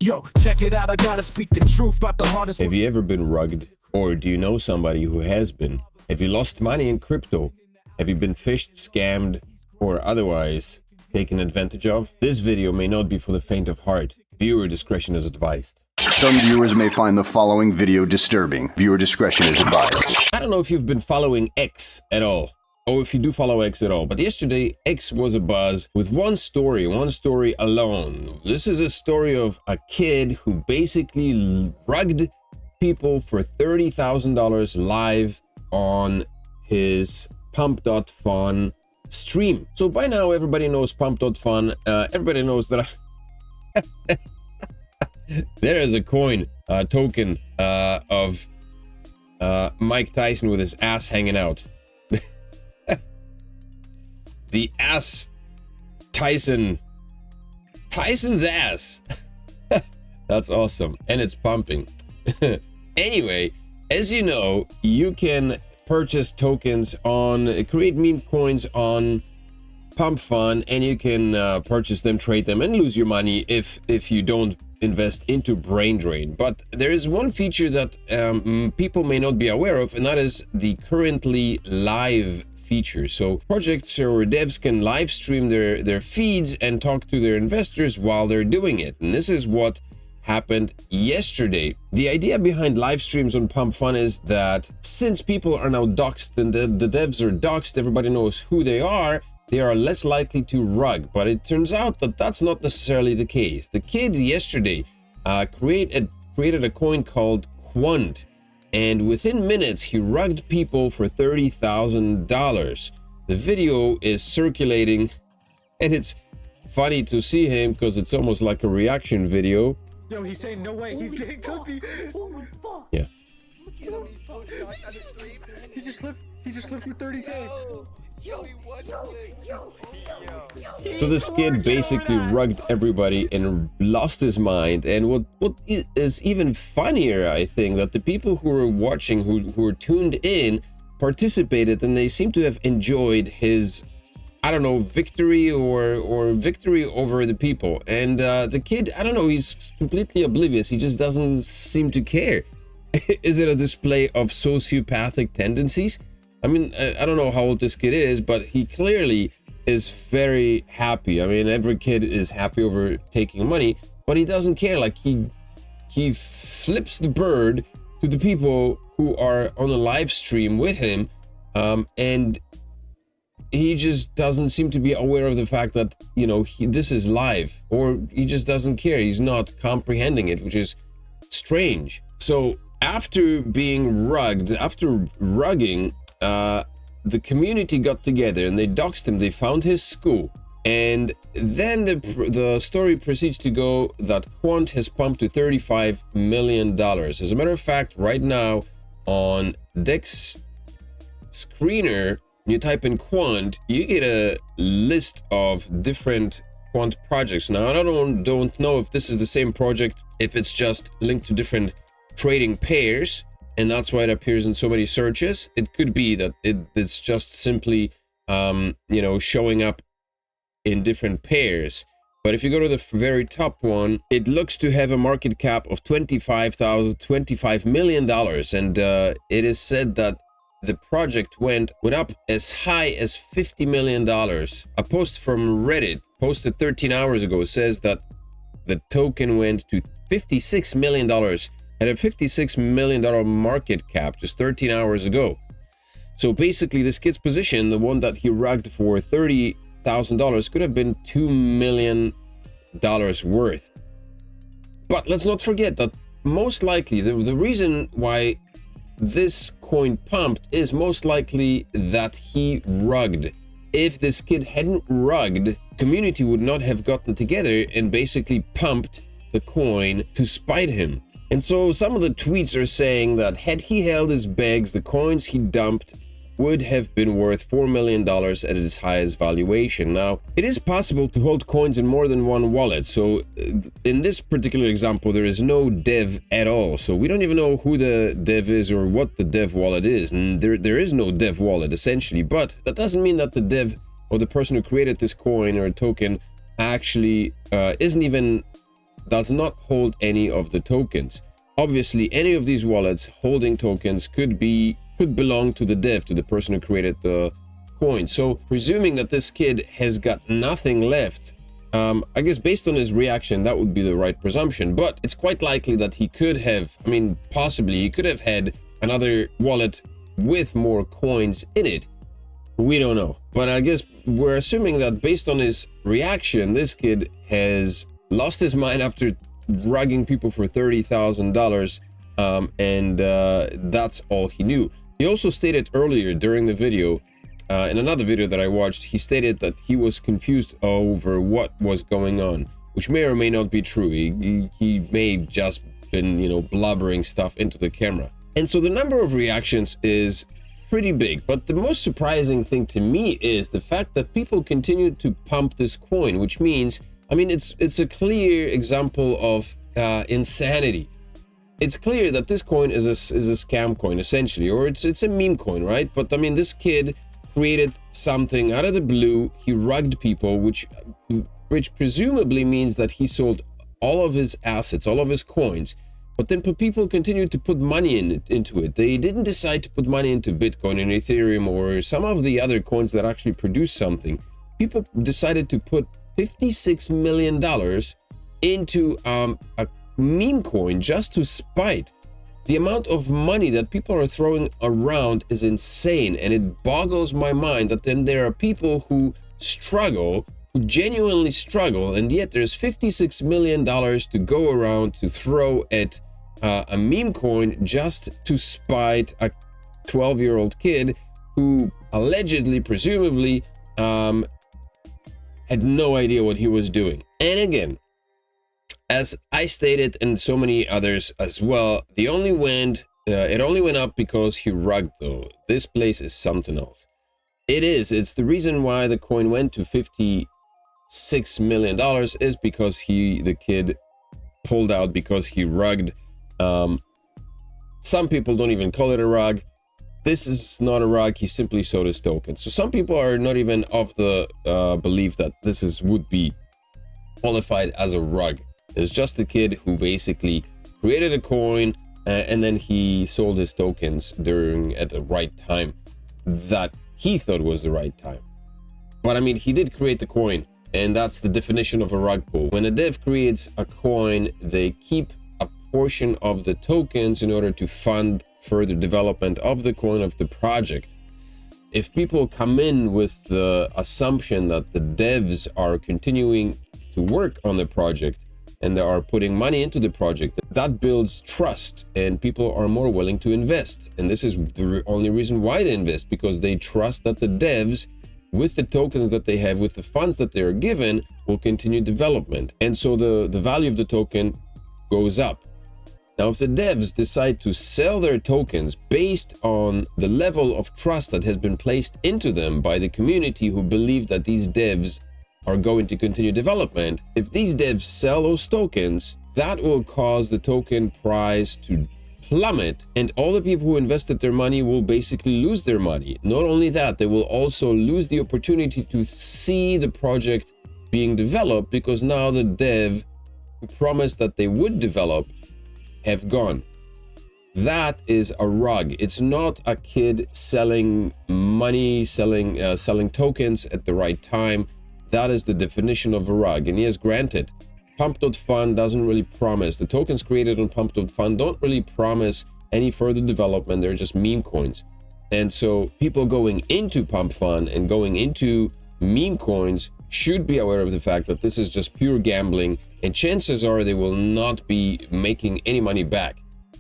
Yo, check it out, I gotta speak the truth about the hardest. Have you ever been rugged? Or do you know somebody who has been? Have you lost money in crypto? Have you been phished, scammed, or otherwise taken advantage of? This video may not be for the faint of heart. Viewer discretion is advised. Some viewers may find the following video disturbing. Viewer discretion is advised. I don't know if you've been following X at all, or if you do follow X at all, but yesterday X was abuzz with one story alone. This is a story of a kid who basically rugged people for $30,000 live on his pump.fun stream. So by now everybody knows pump.fun. Everybody knows that there is a coin token of Mike Tyson with his ass hanging out. The ass Tyson's ass. That's awesome, and it's pumping. Anyway, as you know, you can purchase tokens on create meme coins on PumpFun, and you can purchase them, trade them, and lose your money if you don't invest into brain drain. But there is one feature that people may not be aware of, and that is the currently live feature. So projects or devs can live stream their feeds and talk to their investors while they're doing it. And this is what happened yesterday. The idea behind live streams on PumpFun is that since people are now doxxed and the devs are doxxed, everybody knows who they are less likely to rug. But it turns out that that's not necessarily the case. The kid yesterday created a coin called Quant, and within minutes he rugged people for $30,000. The video is circulating, and it's funny to see him because it's almost like a reaction video. Yo, he's saying no way, he's getting cookie. Holy fuck. Yeah. Look at him, he's so shocked on the stream. He just lived for 30K. So this kid basically rugged everybody and lost his mind. And what is even funnier, I think, that the people who were watching, who were tuned in, participated, and they seem to have enjoyed his, I don't know, victory or victory over the people. And the kid, I don't know, he's completely oblivious. He just doesn't seem to care. Is it a display of sociopathic tendencies? I mean, I don't know how old this kid is, but he clearly is very happy. I mean, every kid is happy over taking money, but he doesn't care. Like he flips the bird to the people who are on a live stream with him, and he just doesn't seem to be aware of the fact that, you know, this is live, or he just doesn't care. He's not comprehending it, which is strange. So after being rugged, after rugging, the community got together and they doxed him. They found his school, and then the story proceeds to go that Quant has pumped to $35 million. As a matter of fact, right now on Dex Screener, you type in Quant, you get a list of different Quant projects. Now I don't know if this is the same project, if it's just linked to different trading pairs, and that's why it appears in so many searches. It could be that it's just simply you know, showing up in different pairs. But if you go to the very top one, it looks to have a market cap of $25 million, and it is said that the project went up as high as $50 million. A post from Reddit posted 13 hours ago says that the token went to $56 million. Had a $56 million market cap just 13 hours ago. So basically this kid's position, the one that he rugged for $30,000, could have been $2 million worth. But let's not forget that most likely the reason why this coin pumped is most likely that he rugged. If this kid hadn't rugged, community would not have gotten together and basically pumped the coin to spite him. And so some of the tweets are saying that had he held his bags, the coins he dumped would have been worth $4 million at its highest valuation. Now, it is possible to hold coins in more than one wallet. So in this particular example, there is no dev at all. So we don't even know who the dev is or what the dev wallet is. And there is no dev wallet essentially, but that doesn't mean that the dev or the person who created this coin or token actually isn't even does not hold any of the tokens. Obviously, any of these wallets holding tokens could belong to the dev, to the person who created the coin. So presuming that this kid has got nothing left, I guess based on his reaction, that would be the right presumption. But it's quite likely that he could have, I mean, possibly he could have had another wallet with more coins in it. We don't know. But I guess we're assuming that based on his reaction, this kid has lost his mind after rugging people for $30,000, and that's all he knew. He also stated earlier during the video, in another video that I watched, he stated that he was confused over what was going on, which may or may not be true. He may just been, you know, blubbering stuff into the camera. And so the number of reactions is pretty big, but the most surprising thing to me is the fact that people continue to pump this coin, which means, I mean, it's a clear example of insanity. It's clear that this coin is a scam coin, essentially, or it's a meme coin, right? But I mean, this kid created something out of the blue. He rugged people, which presumably means that he sold all of his assets, all of his coins. But then people continued to put money into it. They didn't decide to put money into Bitcoin and Ethereum or some of the other coins that actually produce something. People decided to put $56 million into a meme coin just to spite. The amount of money that people are throwing around is insane, and it boggles my mind that then there are people who struggle, who genuinely struggle, and yet there's $56 million to go around to throw at a meme coin just to spite a 12-year-old kid who allegedly, presumably, had no idea what he was doing. And again, as I stated, and so many others as well, it only went up because he rugged, though. This place is something else. It's the reason why the coin went to $56 million is because the kid pulled out because he rugged. Some people don't even call it a rug. This is not a rug. He simply sold his token. So some people are not even of the belief that this would be qualified as a rug. It's just a kid who basically created a coin and then he sold his tokens at the right time that he thought was the right time. But I mean, he did create the coin, and that's the definition of a rug pull. When a dev creates a coin, they keep a portion of the tokens in order to fund further development of the coin, of the project. If people come in with the assumption that the devs are continuing to work on the project and they are putting money into the project, that builds trust and people are more willing to invest. And this is the only reason why they invest, because they trust that the devs, with the tokens that they have, with the funds that they are given, will continue development. And so the value of the token goes up. Now, if the devs decide to sell their tokens based on the level of trust that has been placed into them by the community who believe that these devs are going to continue development, if these devs sell those tokens, that will cause the token price to plummet, and all the people who invested their money will basically lose their money. Not only that, they will also lose the opportunity to see the project being developed, because now the dev who promised that they would develop have gone. That is a rug. It's not a kid selling money, selling tokens at the right time. That is the definition of a rug. And yes, granted, pump.fun doesn't really promise, the tokens created on pump.fun don't really promise any further development. They're just meme coins. And so people going into PumpFun and going into meme coins should be aware of the fact that this is just pure gambling, and chances are they will not be making any money back.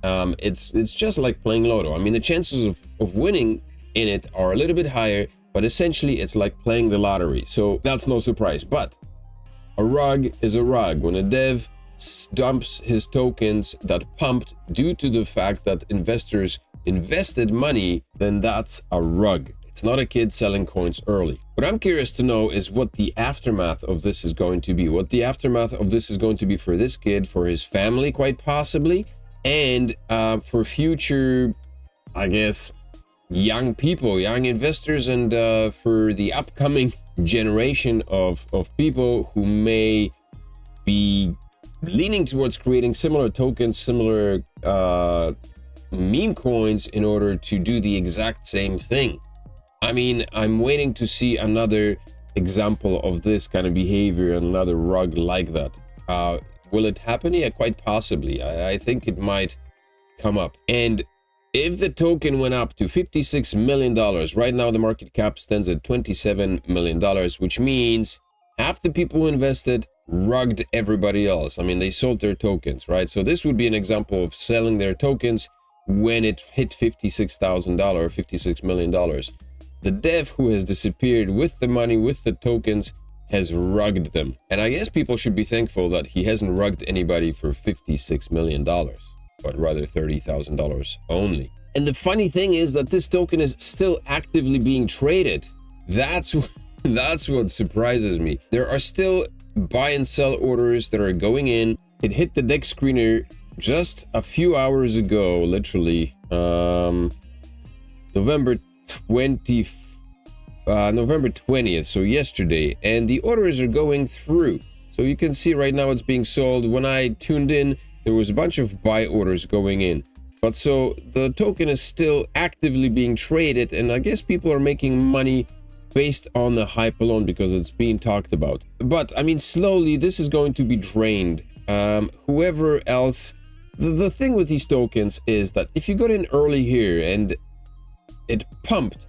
It's just like playing Lotto. I mean, the chances of winning in it are a little bit higher, but essentially it's like playing the lottery. So that's no surprise. But a rug is a rug. When a dev dumps his tokens that pumped due to the fact that investors invested money, then that's a rug. It's not a kid selling coins early. What I'm curious to know is what the aftermath of this is going to be. What the aftermath of this is going to be for this kid, for his family, quite possibly, and for future, I guess, young people, young investors, and for the upcoming generation of people who may be leaning towards creating similar tokens, similar meme coins in order to do the exact same thing. I mean, I'm waiting to see another example of this kind of behavior and another rug like that. Will it happen? Yeah, quite possibly. I think it might come up. And if the token went up to $56 million, right now the market cap stands at $27 million, which means half the people who invested rugged everybody else. I mean, they sold their tokens, right? So this would be an example of selling their tokens when it hit $56,000, $56 million. The dev who has disappeared with the money, with the tokens, has rugged them. And I guess people should be thankful that he hasn't rugged anybody for $56 million, but rather $30,000 only. And the funny thing is that this token is still actively being traded. That's what surprises me. There are still buy and sell orders that are going in. It hit the deck screener just a few hours ago, literally, November 20th, so yesterday, and the orders are going through. So you can see right now it's being sold. When I tuned in, there was a bunch of buy orders going in. But so the token is still actively being traded, and I guess people are making money based on the hype alone because it's being talked about. But I mean, slowly this is going to be drained. Whoever else, the thing with these tokens is that if you got in early here and it pumped,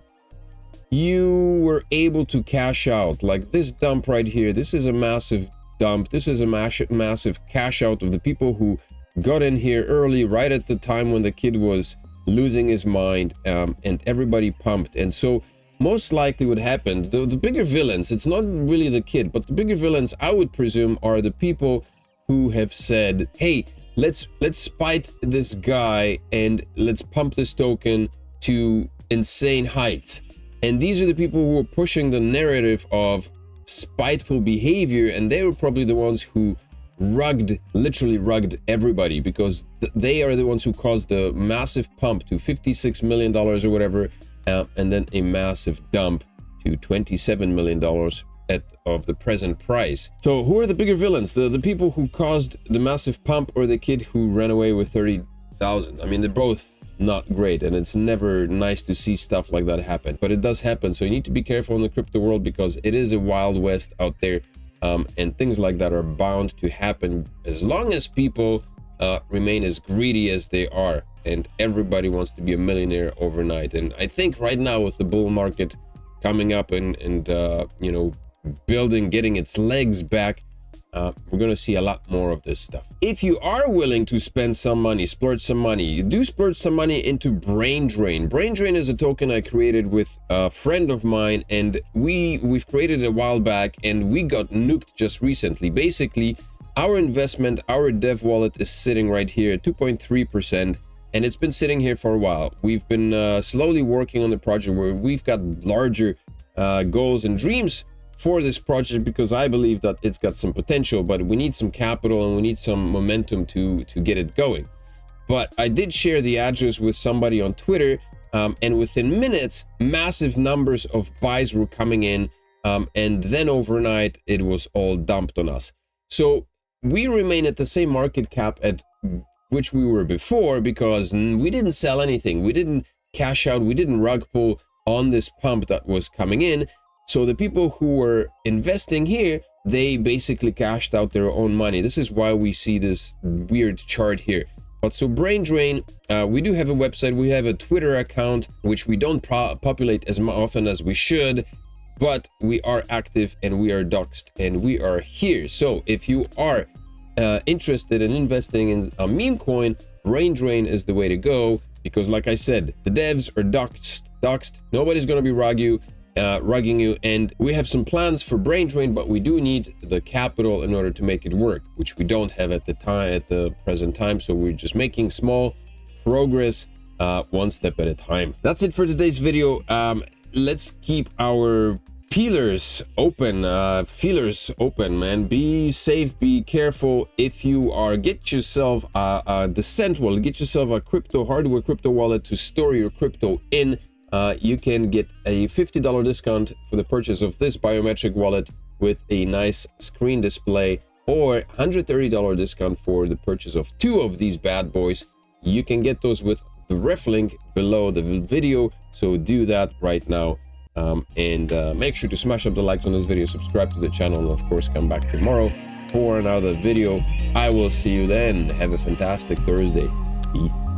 you were able to cash out. Like this dump right here, this is a massive dump. This is a massive cash out of the people who got in here early, right at the time when the kid was losing his mind, and everybody pumped. And so most likely what happened, the bigger villains, it's not really the kid, but the bigger villains, I would presume, are the people who have said, hey, let's spite this guy and let's pump this token to insane heights. And these are the people who are pushing the narrative of spiteful behavior, and they were probably the ones who literally rugged everybody, because they are the ones who caused the massive pump to $56 million or whatever, and then a massive dump to $27 million of the present price. So who are the bigger villains? The people who caused the massive pump, or the kid who ran away with 30,000? I mean, they're both not great, and it's never nice to see stuff like that happen, but it does happen. So you need to be careful in the crypto world, because it is a wild west out there, and things like that are bound to happen as long as people remain as greedy as they are, and everybody wants to be a millionaire overnight. And I think right now, with the bull market coming up and you know, getting its legs back, we're going to see a lot more of this stuff. If you are willing to spend some money, splurge some money, you do splurge some money into Brain Drain. Brain Drain is a token I created with a friend of mine, and we've created it a while back, and we got nuked just recently. Basically, our investment, our dev wallet, is sitting right here at 2.3%, and it's been sitting here for a while. We've been slowly working on the project, where we've got larger goals and dreams for this project, because I believe that it's got some potential, but we need some capital and we need some momentum to get it going. But I did share the address with somebody on Twitter, and within minutes, massive numbers of buys were coming in, and then overnight it was all dumped on us. So we remain at the same market cap at which we were before, because we didn't sell anything, we didn't cash out, we didn't rug pull on this pump that was coming in. So the people who were investing here, they basically cashed out their own money. This is why we see this weird chart here. But so Brain Drain, we do have a website, we have a Twitter account, which we don't populate as often as we should, but we are active and we are doxed and we are here. So if you are interested in investing in a meme coin, Brain Drain is the way to go, because like I said, the devs are doxed. Nobody's going to be rugging you, and we have some plans for Brain Drain, but we do need the capital in order to make it work, which we don't have at the present time. So we're just making small progress, one step at a time. That's it for today's video. Let's keep our feelers open, man. Be safe, be careful. If you are, get yourself a Descent wallet, get yourself a hardware crypto wallet to store your crypto in. You can get a $50 discount for the purchase of this biometric wallet with a nice screen display or $130 discount for the purchase of 2 of these bad boys. You can get those with the ref link below the video, so do that right now. And make sure to smash up the likes on this video, subscribe to the channel, and of course come back tomorrow for another video. I will see you then. Have a fantastic Thursday. Peace.